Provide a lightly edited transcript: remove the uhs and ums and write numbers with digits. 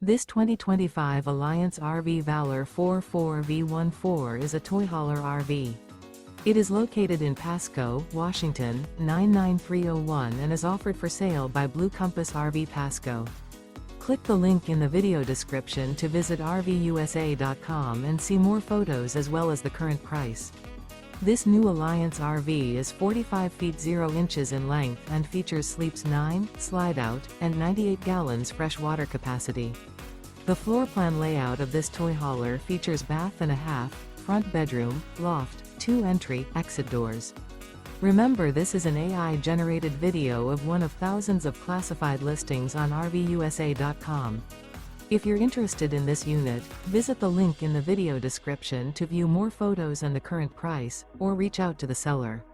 This 2025 Alliance RV Valor 44V14 is a toy hauler RV. It is located in Pasco, Washington, 99301 and is offered for sale by Blue Compass RV Pasco. Click the link in the video description to visit RVUSA.com and see more photos as well as the current price. This new Alliance RV is 45 feet 0 inches in length and features sleeps 9, slide-out, and 98 gallons fresh water capacity. The floor plan layout of this toy hauler features bath and a half, front bedroom, loft, 2 entry, exit doors. Remember, this is an AI-generated video of one of thousands of classified listings on RVUSA.com. If you're interested in this unit, visit the link in the video description to view more photos and the current price, or reach out to the seller.